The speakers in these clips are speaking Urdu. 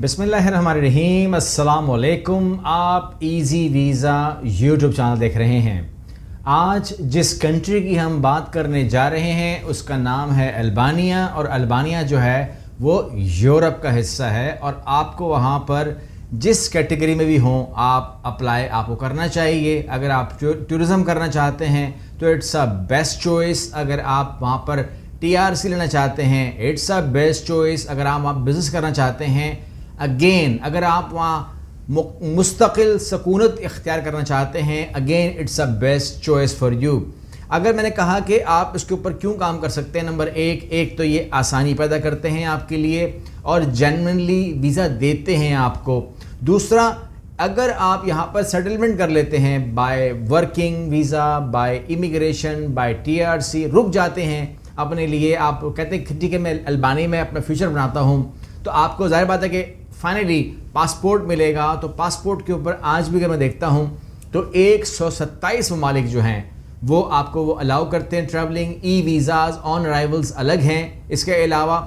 بسم اللہ الرحمن الرحیم، السلام علیکم۔ آپ ایزی ویزا یوٹیوب چینل دیکھ رہے ہیں۔ آج جس کنٹری کی ہم بات کرنے جا رہے ہیں اس کا نام ہے البانیہ، اور البانیہ جو ہے وہ یورپ کا حصہ ہے، اور آپ کو وہاں پر جس کیٹیگری میں بھی ہوں آپ اپلائی آپ کو کرنا چاہیے۔ اگر آپ ٹورزم کرنا چاہتے ہیں تو اٹس اے بیسٹ چوائس۔ اگر آپ وہاں پر TRC لینا چاہتے ہیں اٹس اے بیسٹ چوائس۔ اگر آپ بزنس کرنا چاہتے ہیں اگین، اگر آپ وہاں مستقل سکونت اختیار کرنا چاہتے ہیں again it's a best choice for you. اگر میں نے کہا کہ آپ اس کے اوپر کیوں کام کر سکتے ہیں، نمبر ایک تو یہ آسانی پیدا کرتے ہیں آپ کے لیے اور جینوئنلی ویزا دیتے ہیں آپ کو۔ دوسرا، اگر آپ یہاں پر سیٹلمنٹ کر لیتے ہیں by working visa, by immigration, by TRC، رک جاتے ہیں اپنے لیے، آپ کہتے ہیں ٹھیک ہے میں البانی میں اپنا فیوچر بناتا ہوں، تو آپ کو ظاہر بات ہے کہ فائنلی پاسپورٹ ملے گا۔ تو پاسپورٹ کے اوپر آج بھی اگر میں دیکھتا ہوں تو 127 ممالک جو ہیں وہ آپ کو وہ الاؤ کرتے ہیں ٹریولنگ۔ ای ویزاز آن ارائیولز الگ ہیں، اس کے علاوہ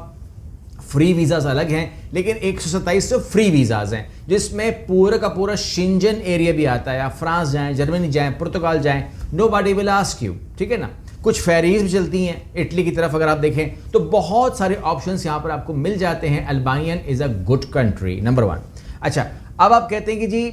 فری ویزاز الگ ہیں، لیکن 127 تو فری ویزاز ہیں جس میں پورا کا پورا شنجن ایریا بھی آتا ہے۔ آپ فرانس جائیں، جرمنی جائیں، پرتگال جائیں، نو باڈی ول آسک یو، ٹھیک ہے نا۔ کچھ فیریز بھی چلتی ہیں اٹلی کی طرف، اگر آپ دیکھیں تو بہت سارے آپشنس یہاں پر آپ کو مل جاتے ہیں۔ البانین از اے گڈ کنٹری، نمبر 1۔ اچھا، اب آپ کہتے ہیں کہ جی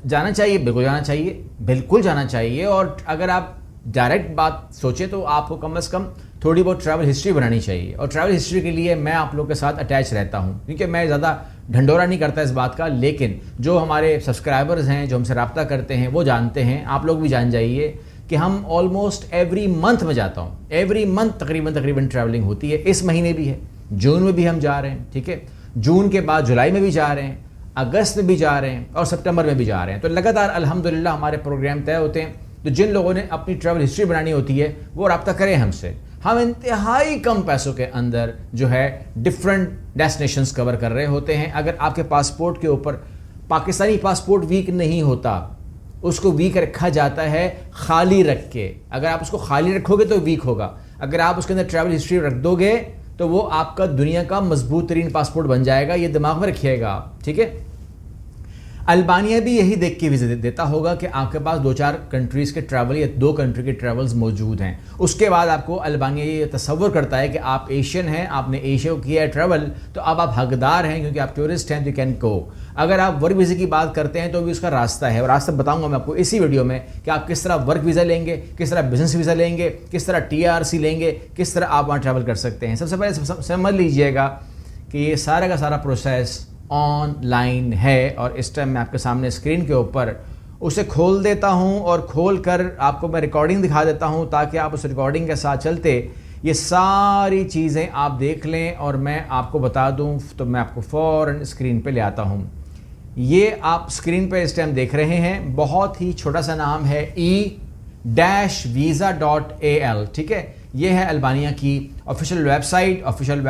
جانا چاہیے، بالکل جانا چاہیے، بالکل جانا چاہیے۔ اور اگر آپ ڈائریکٹ بات سوچیں تو آپ کو کم از کم تھوڑی بہت ٹریول ہسٹری بنانی چاہیے، اور ٹریول ہسٹری کے لیے میں آپ لوگوں کے ساتھ اٹیچ رہتا ہوں، کیونکہ میں زیادہ ڈھنڈورا نہیں کرتا اس بات کا، لیکن جو ہمارے سبسکرائبرز ہیں جو ہم سے رابطہ کرتے ہیں وہ جانتے ہیں، آپ لوگ بھی جان جائیے کہ ہم آلموسٹ ایوری منتھ میں جاتا ہوں، ایوری منتھ تقریباً ٹریولنگ ہوتی ہے۔ اس مہینے بھی ہے، جون میں بھی ہم جا رہے ہیں، ٹھیک ہے، جون کے بعد جولائی میں بھی جا رہے ہیں، اگست میں بھی جا رہے ہیں، اور سپٹمبر میں بھی جا رہے ہیں۔ تو لگاتار الحمدللہ ہمارے پروگرام طے ہوتے ہیں۔ تو جن لوگوں نے اپنی ٹریول ہسٹری بنانی ہوتی ہے وہ رابطہ کریں ہم سے۔ ہم انتہائی کم پیسوں کے اندر جو ہے ڈفرینٹ ڈیسٹینیشنز کور کر رہے ہوتے ہیں۔ اگر آپ کے پاسپورٹ کے اوپر پاکستانی پاسپورٹ ویک نہیں ہوتا، اس کو ویک رکھا جاتا ہے خالی رکھ کے۔ اگر آپ اس کو خالی رکھو گے تو ویک ہوگا، اگر آپ اس کے اندر ٹریول ہسٹری رکھ دو گے تو وہ آپ کا دنیا کا مضبوط ترین پاسپورٹ بن جائے گا۔ یہ دماغ میں رکھیے گا آپ، ٹھیک ہے۔ البانیہ بھی یہی دیکھ کے ویزا دیتا ہوگا کہ آپ کے پاس 2-4 کنٹریز کے ٹریول یا 2 کنٹری کے ٹریولز موجود ہیں۔ اس کے بعد آپ کو البانیہ یہ تصور کرتا ہے کہ آپ ایشین ہیں، آپ نے ایشیا کو کیا ہے ٹریول، تو اب آپ حقدار ہیں کیونکہ آپ ٹورسٹ ہیں، تو کین گو۔ اگر آپ ورک ویزے کی بات کرتے ہیں تو بھی اس کا راستہ ہے، اور راستہ بتاؤں گا میں آپ کو اسی ویڈیو میں کہ آپ کس طرح ورک ویزا لیں گے، کس طرح بزنس ویزا لیں گے، کس طرح TRC لیں گے، کس طرح آپ وہاں ٹریول کر سکتے ہیں۔ سب سے پہلے سمجھ لیجئے گا کہ یہ سارا کا سارا پروسیس آن لائن ہے، اور اس ٹائم میں آپ کے سامنے اسکرین کے اوپر اسے کھول دیتا ہوں، اور کھول کر آپ کو میں ریکارڈنگ دکھا دیتا ہوں تاکہ آپ اس ریکارڈنگ کے ساتھ چلتے یہ ساری چیزیں آپ دیکھ لیں اور میں آپ کو بتا دوں۔ تو میں آپ کو فوراً اسکرین پہ لے آتا ہوں۔ یہ آپ اسکرین پہ اس ٹائم دیکھ رہے ہیں، بہت ہی چھوٹا سا نام ہے e-visa.al، ٹھیک ہے۔ یہ ہے البانیہ کی آفیشیل ویب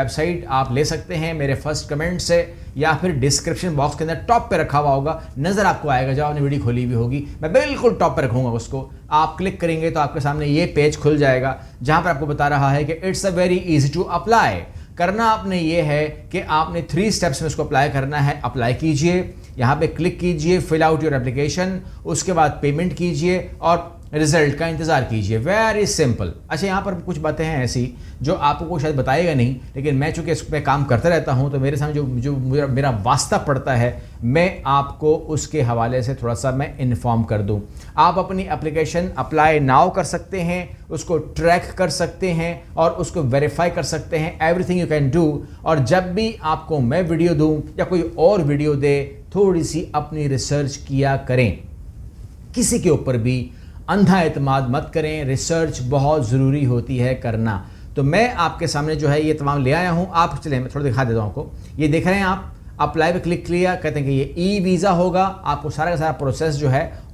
سائٹ۔ آپ لے سکتے ہیں میرے فرسٹ کمنٹ سے، یا پھر ڈسکرپشن باکس کے اندر ٹاپ پہ رکھا ہوا ہوگا، نظر آپ کو آئے گا جب آپ نے ویڈیو کھولی ہوئی ہوگی، میں بالکل ٹاپ پہ رکھوں گا اس کو۔ آپ کلک کریں گے تو آپ کے سامنے یہ پیج کھل جائے گا جہاں پر آپ کو بتا رہا ہے کہ it's a very easy to apply. کرنا آپ نے یہ ہے کہ آپ نے 3 اسٹیپس میں اس کو اپلائی کرنا ہے۔ اپلائی کیجئے، یہاں پہ کلک کیجئے، فل آؤٹ یور اپلیکیشن، اس کے بعد پیمنٹ کیجئے اور رزلٹ کا انتظار کیجئے، ویری سمپل۔ اچھا، یہاں پر کچھ باتیں ہیں ایسی جو آپ کو شاید بتائے گا نہیں، لیکن میں چونکہ اس پہ کام کرتا رہتا ہوں تو میرے سامنے جو میرا واسطہ پڑتا ہے میں آپ کو اس کے حوالے سے تھوڑا سا میں انفارم کر دوں۔ آپ اپنی اپلیکیشن اپلائی ناؤ کر سکتے ہیں، اس کو ٹریک کر سکتے ہیں اور اس کو ویریفائی کر سکتے ہیں، every thing you can do. اور جب بھی آپ کو میں ویڈیو دوں یا کوئی اور ویڈیو دے، تھوڑی سی اپنی ریسرچ کیا کریں، کسی کے اوپر بھی اندھا اعتماد مت کریں، ریسرچ بہت ضروری ہوتی ہے کرنا۔ تو میں آپ کے سامنے جو ہے یہ تمام لے آیا ہوں۔ آپ چلیں میں تھوڑا دکھا دیتا ہوں آپ کو، یہ دیکھ رہے ہیں آپ، اپلائی پہ کلک کیا، کہتے ہیں کہ یہ ای ویزا ہوگا، آپ کو سارا کا سارا پروسیس جو ہے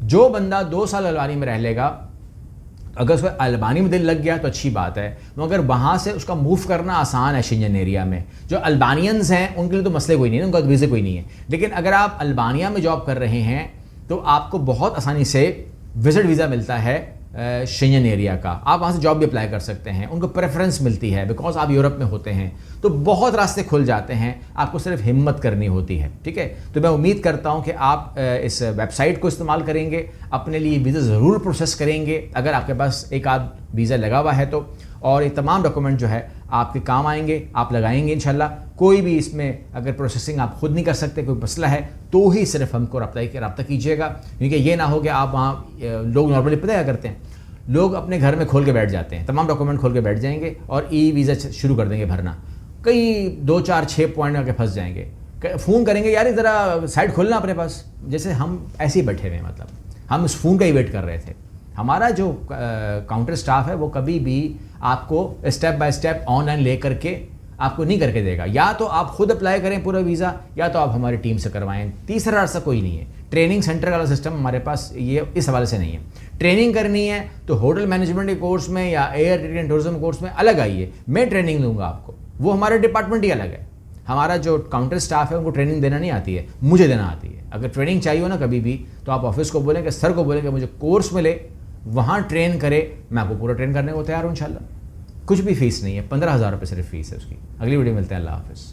جو بندہ 2 سال البانی میں رہ لے گا، اگر اس کو البانی میں دل لگ گیا تو اچھی بات ہے، مگر وہاں سے اس کا موو کرنا آسان ہے شنجن ایریا میں. جو البانینز ہیں ان کے لیے تو مسئلے کوئی نہیں ہے، ان کا ویزے کوئی نہیں ہے. لیکن اگر آپ البانیہ میں جاب کر رہے ہیں تو آپ کو بہت آسانی سے وزٹ ویزا ملتا ہے شنجن ایریا کا. آپ وہاں سے جاب بھی اپلائی کر سکتے ہیں، ان کو پریفرنس ملتی ہے بیکاز آپ یورپ میں ہوتے ہیں. تو بہت راستے کھل جاتے ہیں، آپ کو صرف ہمت کرنی ہوتی ہے. ٹھیک ہے، تو میں امید کرتا ہوں کہ آپ اس ویب سائٹ کو استعمال کریں گے، اپنے لیے ویزا ضرور پروسیس کریں گے اگر آپ کے پاس ایک آدھ ویزا لگا ہوا ہے تو. اور یہ تمام ڈاکومنٹ جو ہے آپ کے کام آئیں گے، آپ لگائیں گے انشاءاللہ. کوئی بھی اس میں اگر پروسیسنگ آپ خود نہیں کر سکتے، کوئی مسئلہ ہے تو ہی صرف ہم کو رابطہ کیجیے گا. کیونکہ یہ نہ ہو کہ آپ وہاں لوگ نارملی پتہ کیا کرتے ہیں، لوگ اپنے گھر میں کھول کے بیٹھ جاتے ہیں، تمام ڈاکومنٹ کھول کے بیٹھ جائیں گے اور ای ویزا شروع کر دیں گے بھرنا. کئی 2 4 6 پوائنٹ آ کے پھنس جائیں گے. فون کریں گے، یار ذرا سائٹ کھولنا اپنے پاس، جیسے ہم ایسے ہی بیٹھے ہوئے ہیں. مطلب ہم اس فون کا ہی ویٹ کر رہے تھے. ہمارا جو کاؤنٹر سٹاف ہے وہ کبھی بھی آپ کو step by step on line لے کر کے آپ کو نہیں کر کے دے گا. یا تو آپ خود اپلائی کریں پورا ویزا، یا تو آپ ہماری ٹیم سے کروائیں. تیسرا راستہ کوئی نہیں ہے. ٹریننگ سینٹر والا سسٹم ہمارے پاس یہ اس حوالے سے نہیں ہے. ٹریننگ کرنی ہے تو ہوٹل مینجمنٹ کے کورس میں یا ایئر ٹریننگ ٹورزم کورس میں الگ آئیے، میں ٹریننگ دوں گا آپ کو. وہ ہمارا ڈپارٹمنٹ ہی الگ ہے. ہمارا جو کاؤنٹر سٹاف ہے ان کو ٹریننگ دینا نہیں آتی ہے، مجھے دینا آتی ہے. اگر ٹریننگ چاہیے ہو نا کبھی بھی تو آپ آفس کو بولیں کہ سر کو بولیں کہ مجھے کورس ملے، وہاں ٹرین کرے، میں آپ کو پورا ٹرین کرنے کو تیار ہوں انشاءاللہ. کچھ بھی فیس نہیں ہے، 15,000 روپے صرف فیس ہے اس کی. اگلی ویڈیو ملتے ہیں. اللہ حافظ.